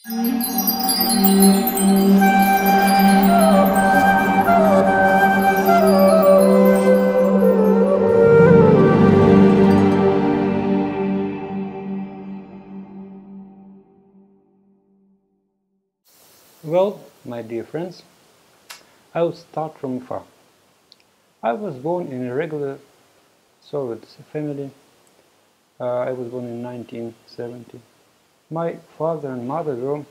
Well, my dear friends, I will start from far. I was born in a regular Soviet family. I was born in 1970. My father and mother were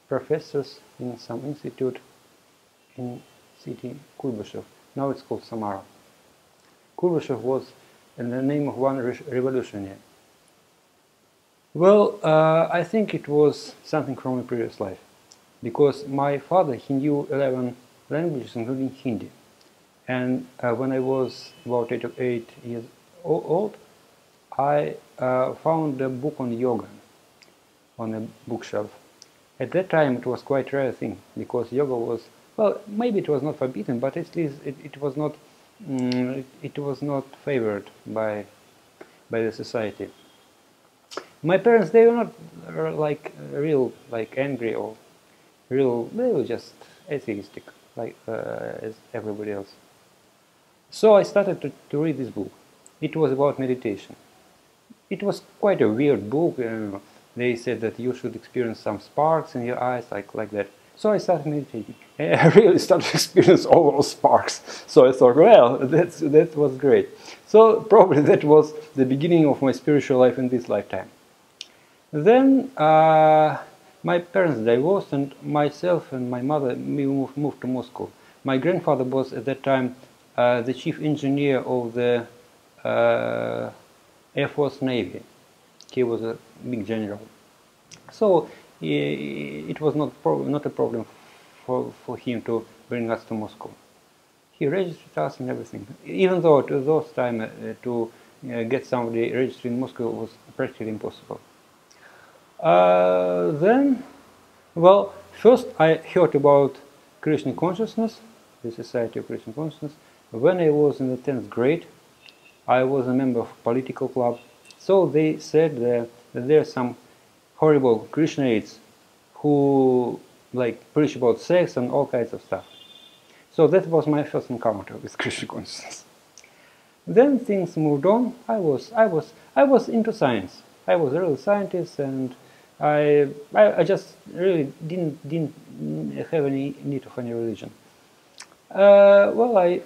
professors in some institute in city Kuibyshev. Now it's called Samara. Kuibyshev was in the name of one revolutionary. Well, I think it was something from a previous life, because my father, he knew 11 languages, including Hindi. And when I was about 8 years old, I found a book on yoga on a bookshelf. At that time, it was quite a rare thing, because yoga was, well, maybe it was not forbidden, but at least it was not favored by the society. My parents, they were not like angry or real, they were just atheistic, like as everybody else. So I started to read this book. It was about meditation. It was quite a weird book. They said that you should experience some sparks in your eyes, like that. So I started meditating. I really started to experience all those sparks. So I thought, well, that was great. So probably that was the beginning of my spiritual life in this lifetime. Then my parents divorced, and myself and my mother moved to Moscow. My grandfather was at that time the chief engineer of the Air Force Navy. He was a big general. So it was not a problem for him to bring us to Moscow. He registered us and everything. Even though at those time to get somebody registered in Moscow was practically impossible. Then, well, first I heard about Krishna Consciousness, the Society of Krishna Consciousness, when I was in the 10th grade. I was a member of a political club. So they said that there are some horrible Krishnaites who preach about sex and all kinds of stuff. So that was my first encounter with Krishna Consciousness. Then things moved on. I was into science. I was a real scientist, and I just really didn't have any need of any religion. Well, I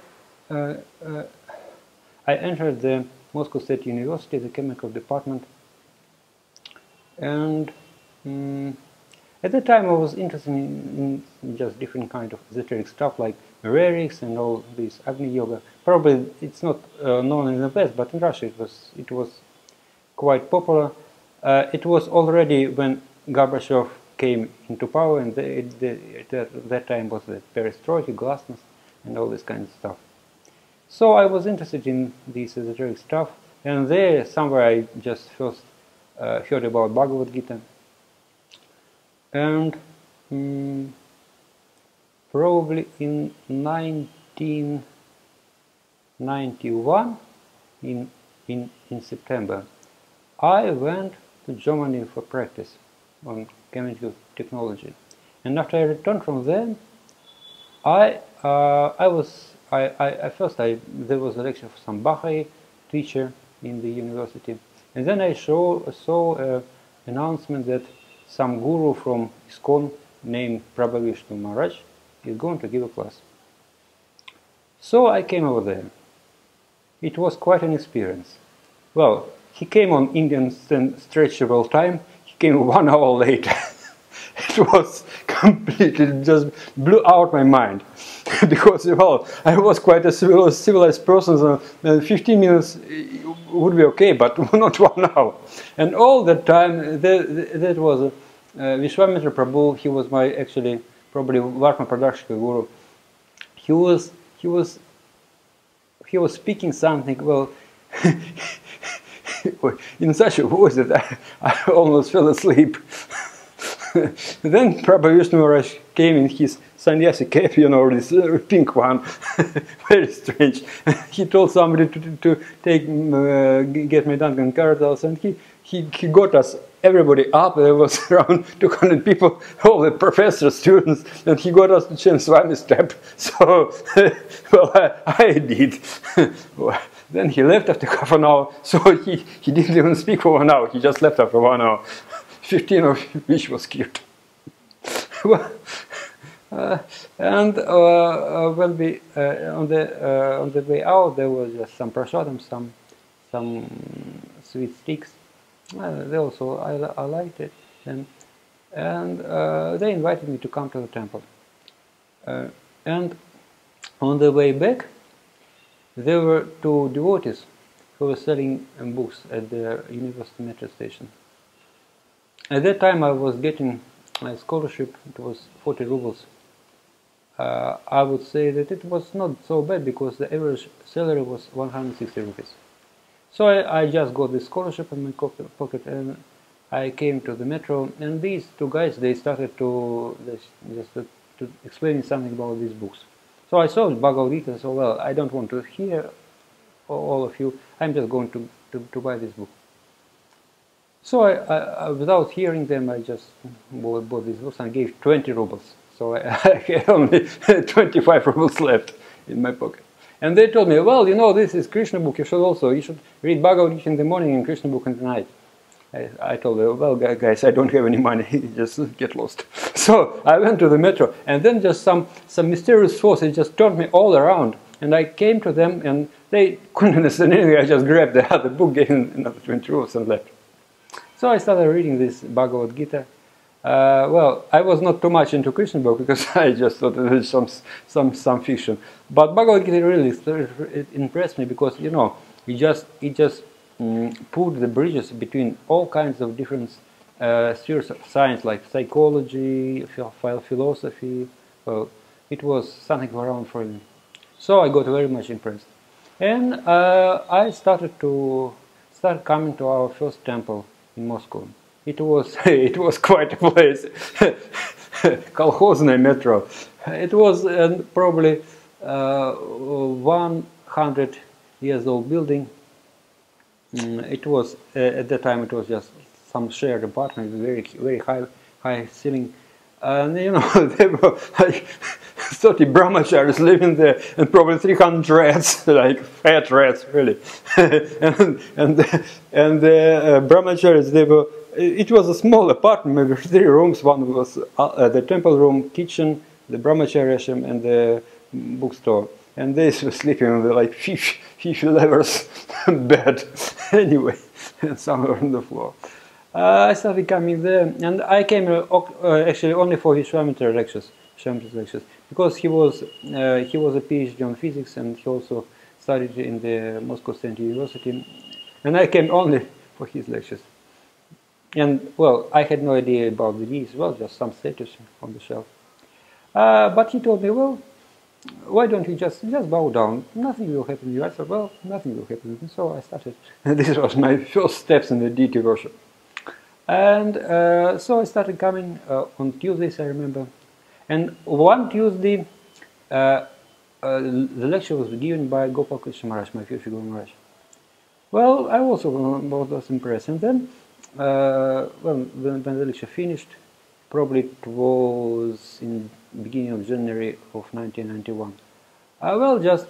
entered the Moscow State University, the chemical department, and at that time I was interested in just different kind of esoteric stuff like Reriks and all this Agni Yoga. Probably it's not known in the West, but in Russia it was quite popular. It was already when Gorbachev came into power, and that time was the perestroika, glasnost, and all this kind of stuff. So I was interested in this esoteric stuff, and there somewhere I just first heard about Bhagavadgita. And probably in 1991, in September, I went to Germany for practice on chemical technology. And after I returned from there, there was a lecture for some Baha'i teacher in the university, and then I saw an announcement that some guru from ISKCON named Prabhavishnu Maharaj is going to give a class. So I came over there. It was quite an experience. Well, he came on Indian stretchable time. He came 1 hour later. It was completely just blew out my mind. Because, well, I was quite a civilized person, so 15 minutes would be okay, but not 1 hour. And all that time, that was Vishwamitra Prabhu. He was my, actually, probably Varma Pradakshika guru. He was speaking something, well, in such a voice that I almost fell asleep. Then Prabhavishnu Maharaj came in his sannyasi cap, you know, this pink one, very strange. He told somebody to get me Duncan Carothers, and he got us, everybody up. There was around 200 people, all the professors, students, and he got us to chant Swami step. So, well, I did. Then he left after half an hour, so he didn't even speak for 1 hour. He just left after 1 hour. 15 of which was cute. And when we on the way out, there was just some prasadam, some sweet sticks. They also I liked it, and they invited me to come to the temple. And on the way back, there were two devotees who were selling books at the university metro station. At that time, I was getting a scholarship. It was 40 rubles. I would say that it was not so bad because the average salary was 160 rupees. So I just got this scholarship in my pocket, and I came to the metro. And these two guys, they started to explain something about these books. So I saw Bhagavadgita. So well, I don't want to hear all of you. I'm just going to buy this book. So I, without hearing them, I just bought these books and gave 20 rubles. So I had only 25 rubles left in my pocket. And they told me, well, you know, this is Krishna book. You should read Bhagavad Gita in the morning and Krishna book in the night. I told them, well, guys, I don't have any money. Just get lost. So I went to the metro, and then just some mysterious forces just turned me all around. And I came to them, and they couldn't understand anything. I just grabbed the other book, gave them another 20 rubles, and left. So I started reading this Bhagavad Gita. Well, I was not too much into Krishna book because I just thought it was some fiction. But Bhagavad Gita really it impressed me because, you know, it just put the bridges between all kinds of different spheres of science, like psychology, philosophy. Well, it was something around for me. So I got very much impressed, and I started coming to our first temple in Moscow. It was quite a place. Kolkhozное metro. It was probably 100 years old building. It was at that time it was just some shared apartment, very high ceiling, and you know there were like 30 brahmacharis living there, and probably 300 rats, like fat rats, really. and the brahmacharis, they were. It was a small apartment, maybe 3 rooms. One was the temple room, kitchen, the brahmachari ashram, and the bookstore. And they were sleeping on the like fish levers bed, anyway, and somewhere on the floor. I started coming there, and I came actually only for Yashomatinandana lectures, because he was a PhD on physics, and he also studied in the Moscow State University, and I came only for his lectures. And well, I had no idea about the D's, well, just some statues on the shelf. But he told me, well, why don't you just bow down? Nothing will happen to you. I said, well, nothing will happen to me. So I started. This was my first steps in the deity worship. And so I started coming on Tuesdays, I remember. And one Tuesday, the lecture was given by Gopal Krishna Maharaj, my future Guru Maharaj. Well, I also was impressed. And then, when the lecture finished, probably it was in beginning of January of 1991. Well, just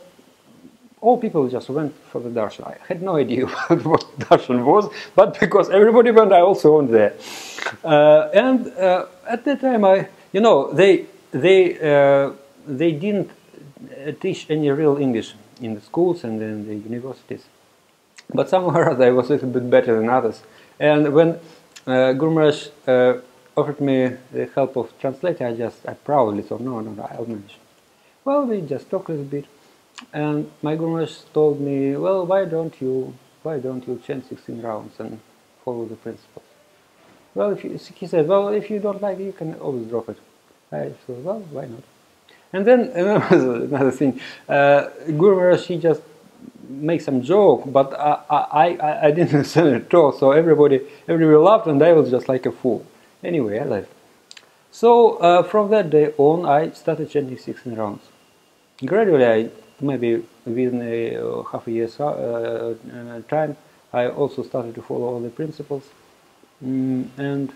all people just went for the darshan. I had no idea what darshan was, but because everybody went, I also went there. And at that time, you know, they didn't teach any real English in the schools and in the universities. But somehow or other, I was a little bit better than others. And when Guru Maharaj offered me the help of translator, I proudly thought, no, I'll manage. Well, we just talked a little bit, and my Guru Maharaj told me, well, why don't you chant 16 rounds and follow the principles? Well, he said, well, if you don't like it, you can always drop it. I thought, well, why not? And then another thing, Guru Maharaj, he just make some joke, but I didn't understand it at all. So everybody laughed, and I was just like a fool. Anyway, I left. So from that day on, I started chanting 16 rounds. Gradually, maybe within half a year's time, I also started to follow all the principles, and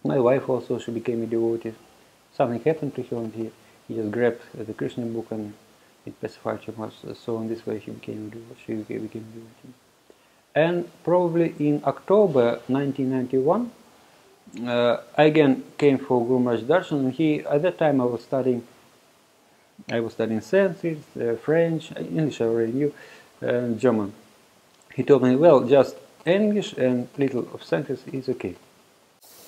my wife also, she became a devotee. Something happened to her, and he just grabbed the Krishna book, and it pacified her much. So in this way, she became a devotee. And probably in October 1991, I again came for Guru Maharaj Darshan, and at that time I was studying Sanskrit, French, English I already knew, and German. He told me, well, just English and little of Sanskrit is okay.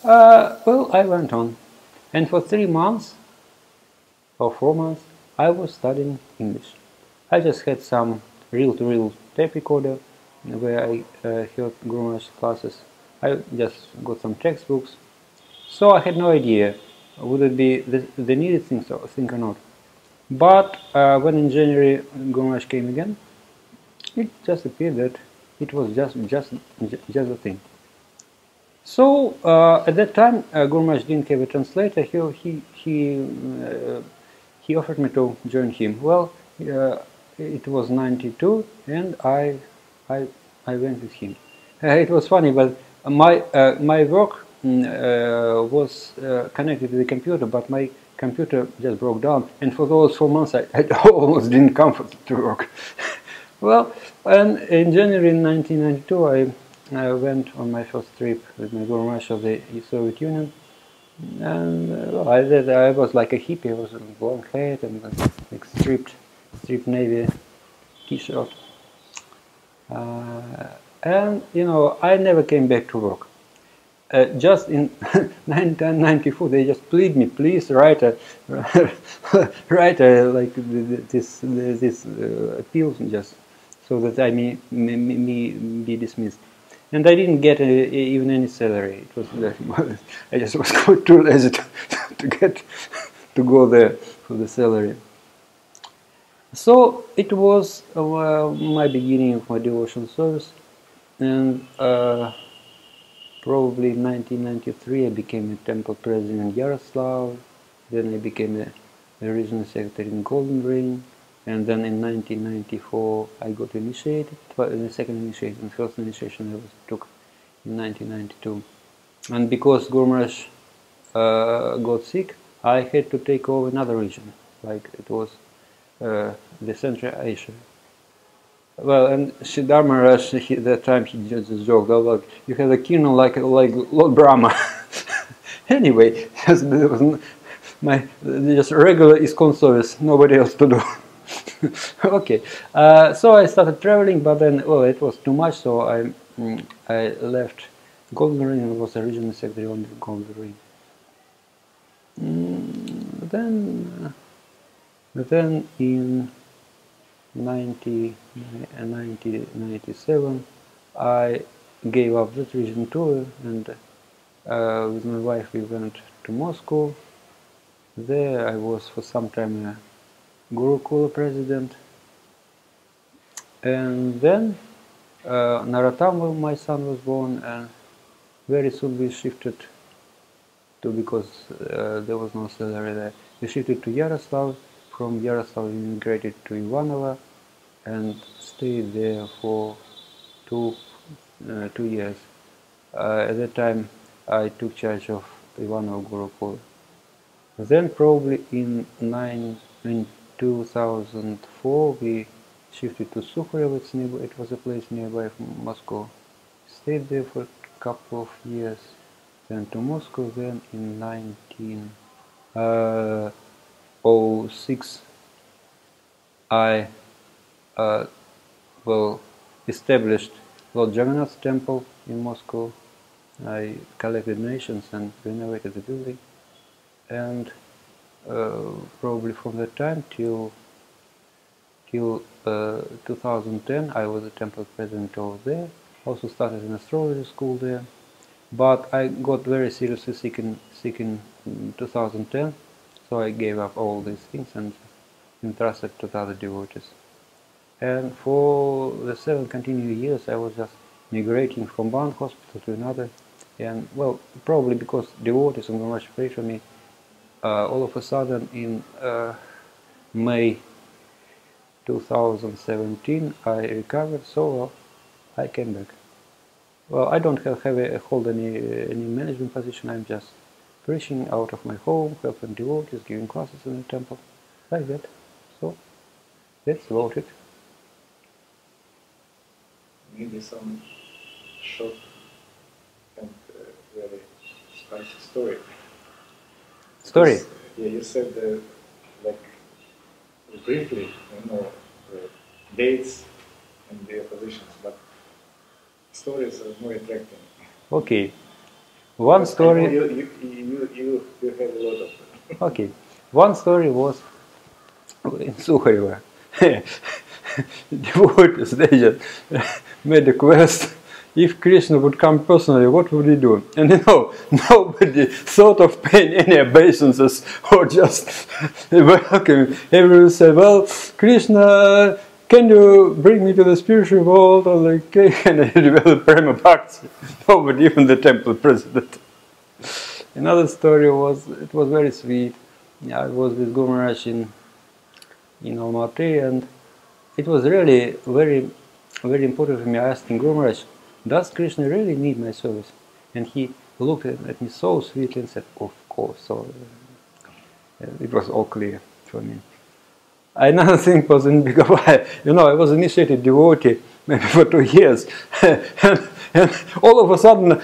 Well, I went on, and for 3 months or 4 months, I was studying English. I just had some reel-to-reel tape recorder where I heard Guru Maharaj classes. I just got some textbooks, so I had no idea would it be the needed thing or not. But when in January Guru Maharaj came again, it just appeared that it was just a thing. So at that time, Guru Maharaj didn't have a translator. He offered me to join him. Well, it was 92, and I went with him. It was funny, but my work was connected to the computer, but my computer just broke down, and for those 4 months I almost didn't come to work. Well, and in January 1992 I went on my first trip with my Guru Maharaj of the Soviet Union, and I was like a hippie. I was with long hair and like stripped navy t-shirt, and you know, I never came back to work. Just in 1994, they just plead me, please write a like this appeal, just so that I may be dismissed. And I didn't get even any salary. It was I just was too lazy to go there for the salary. So it was my beginning of my devotional service, and probably in 1993 I became a temple president in Yaroslav. Then I became a regional secretary in Golden Ring, and then in 1994 I got initiated. The second initiation, first initiation I took in 1992. And because Guru Maharaj got sick, I had to take over another region, like it was the Central Asia. Well, and Siddhartha Maharaj, at that time he just joked, oh look, you have a kingdom like Lord Brahma. Anyway, just regular ISKCON service, nobody else to do. Okay, so I started traveling, but then, well, it was too much, so I left Golden Ring and was a regional secretary on the Golden Ring. Then in 1997 I gave up that region tour, and with my wife we went to Moscow. There I was for some time a Gurukula president, and then Narottam, my son, was born, and very soon we shifted to, because there was no salary there, we shifted to Yaroslav. From Yaroslav we immigrated to Ivanovo and stayed there for two years. At that time I took charge of Ivanovo Gurukul. Then probably in 2004 we shifted to Sukharev. It was a place nearby from Moscow. Stayed there for a couple of years. Then to Moscow. Then in 1906 I established Lord Jagannath's temple in Moscow. I collected donations and renovated the building, and probably from that time till 2010 I was a temple president over there. Also started an astrology school there, but I got very seriously sick in 2010, so I gave up all these things and entrusted to other devotees. And for the 7 continuing years I was just migrating from one hospital to another, and well, probably because devotees and Guru Maharaj prayed for me, all of a sudden in May 2017 I recovered so well, I came back. Well, I don't hold any management position. I'm just preaching out of my home, helping devotees, giving classes in the temple, like that. So that's about it. Maybe some short and very spicy story. Story? Yeah, you said like briefly, the dates and their positions, but stories are more attractive. Okay. One story. You have a lot of them. Okay. One story was in Sukhareva. Devotees, they just made a quest. If Krishna would come personally, what would he do? And nobody thought of paying any obeisances or just welcoming. Everyone said, well, Krishna, can you bring me to the spiritual world? Or like, can I develop Prema Bhakti? Nobody, even the temple president. Another story was, it was very sweet. I was with Guru Maharaj in Almaty, and it was really very, very important for me. I asked him, Guru Maharaj, does Krishna really need my service? And he looked at me so sweetly and said, of course. So it was all clear for me. Another thing was in Bhagavad, I was initiated devotee maybe for 2 years, and all of a sudden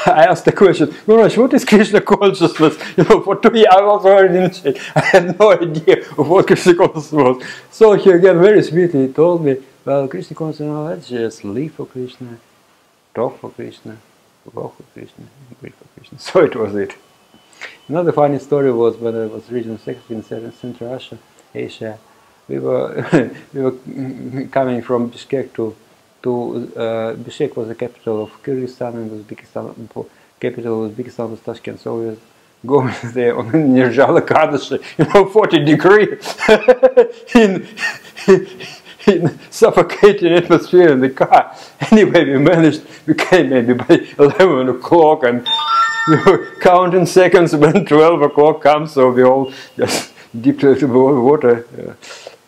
I asked the question, Guru Maharaj, what is Krishna consciousness? For 2 years I was already initiated. I had no idea of what Krishna consciousness was. So he again very sweetly told me, well, Krishna consciousness, let's just live for Krishna, talk for Krishna, walk for Krishna, breathe for Krishna. So it was it. Another funny story was when I was regional secretary in Central Asia. We were coming from Bishkek to Bishkek was the capital of Kyrgyzstan, and Uzbekistan, capital of Uzbekistan was Tashkent. So we were going there on Nirjala Kadashi, 40 degrees in suffocating atmosphere in the car. Anyway, we came maybe by 11 o'clock, and we were counting seconds when 12 o'clock comes, so we all just dipped into the water.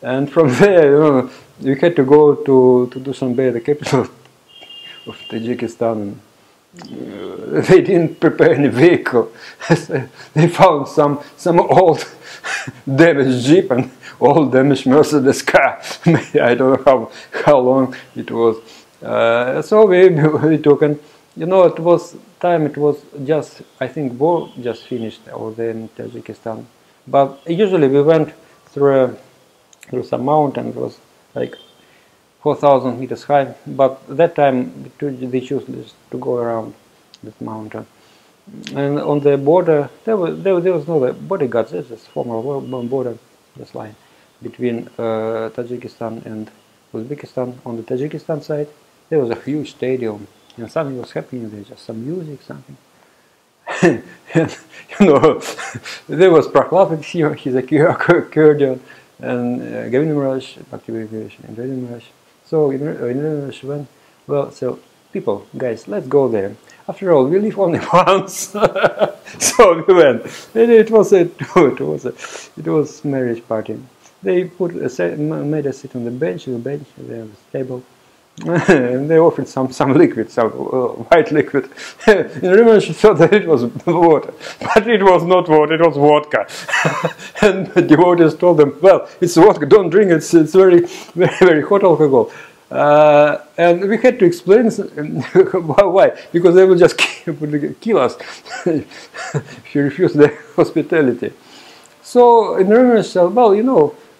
And from there, we had to go to Dushanbe, the capital of Tajikistan. They didn't prepare any vehicle. They found some old damaged jeep and old damaged Mercedes car. I don't know how long it was. So we took, and it was time. It was just, I think, war just finished over there in Tajikistan. But usually we went through some mountain. It was like 4,000 meters high, but that time they chose to go around that mountain. And on the border, there was no bodyguards. There's this former border just line between Tajikistan and Uzbekistan. On the Tajikistan side, there was a huge stadium, and something was happening there, just some music, something. And, there was Prahlad here, he's a Kurdian, and Govinda Maharaj, Bhakti-Vivesh, and Govinda Maharaj. So Govinda Maharaj went, well, so people, guys, let's go there. After all, we live only once. So we went. And it was marriage party. They made us sit on the bench, there was a table. And they offered some liquid, some white liquid. And remember, she thought that it was water, but it was not water, it was vodka. And the devotees told them, well, it's vodka, don't drink it, it's very, very, very hot alcohol. And we had to explain why, because they will just kill us if you refuse their hospitality. So in remembrance, well,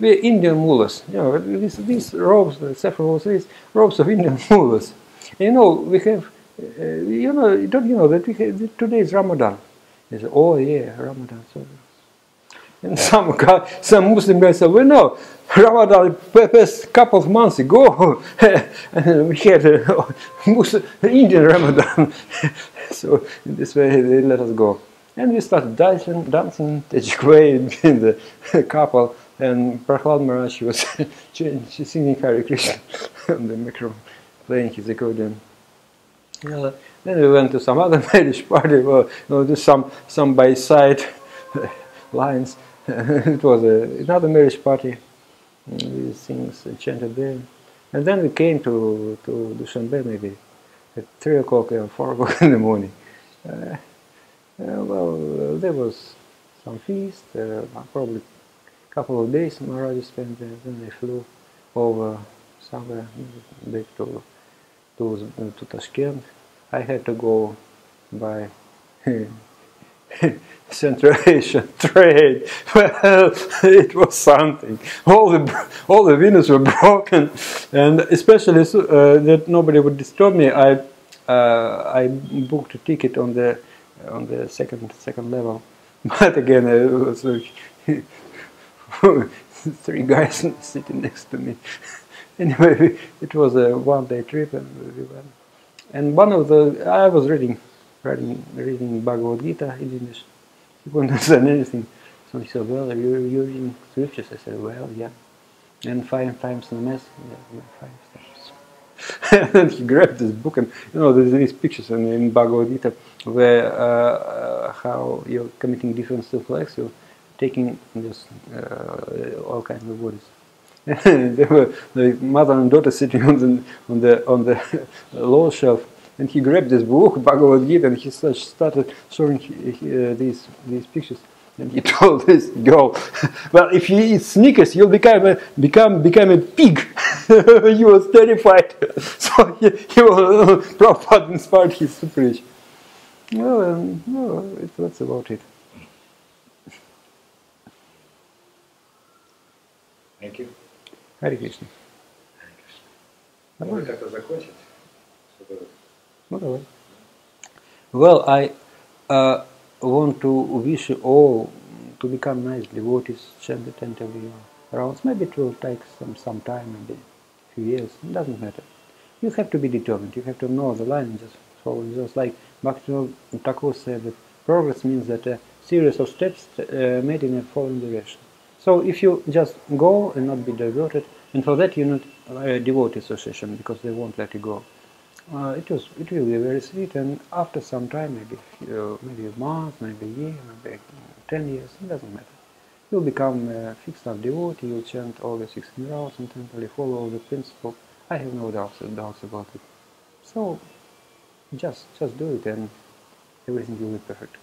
we're Indian mullahs. These robes, several these robes of Indian mullahs. We have, don't you know that today is Ramadan? They say, oh yeah, Ramadan. So, and some Muslim guys say, well, no, Ramadan passed couple of months ago, and we had Indian Ramadan. So in this way, they let us go. And we started dancing Tajik way in the couple. And Prahlad Maharaj was singing Hare Krishna on the microphone, playing his accordion. Then we went to some other marriage party, do some by side lines. It was another marriage party. We chanted there. And then we came to Dushanbe maybe at 3 o'clock or 4 o'clock in the morning. Well, there was some feast, probably a couple of days maharaja spent there. Then they flew over somewhere back to Tashkent. I had to go by Central Asian trade. Well, it was something. All the windows were broken, and especially that nobody would disturb me. I booked a ticket on the second level, but again it was like 3 guys sitting next to me. Anyway, it was a one-day trip, and we went. And I was reading Bhagavadgita in English. He couldn't understand anything. So he said, well, you're reading scriptures? I said, well, yeah. And 5 times in the mass? Yeah, 5 times. And he grabbed this book, and there's these pictures in Bhagavadgita where how you're committing different sinful acts, you're taking just all kinds of bodies. They were the mother and daughter sitting on the lower shelf, and he grabbed this book, Bhagavad-Gita, and he started showing these pictures. And he told this girl, "Well, if you eat Snickers, you'll become a pig." He was terrified. So he was Prabhupada inspired his to preach. No, that's about it. Thank you. Hare Krishna. Может как-то закончить? Well, I want to wish you all to become nice devotees, chant attentively rounds. Maybe it will take some time, maybe a few years. It doesn't matter. You have to be determined. You have to know the line and just follow. Just like Bhaktivinoda Thakur said, that progress means that a series of steps made in a following direction. So if you just go and not be diverted, and for that you need a devotee association, because they won't let you go. It will be very sweet, and after some time, maybe a month, maybe a year, maybe 10 years, it doesn't matter. You'll become a fixed-up devotee. You'll chant all the 16 rounds and temporarily follow all the principles. I have no doubts about it. So just do it, and everything will be perfect.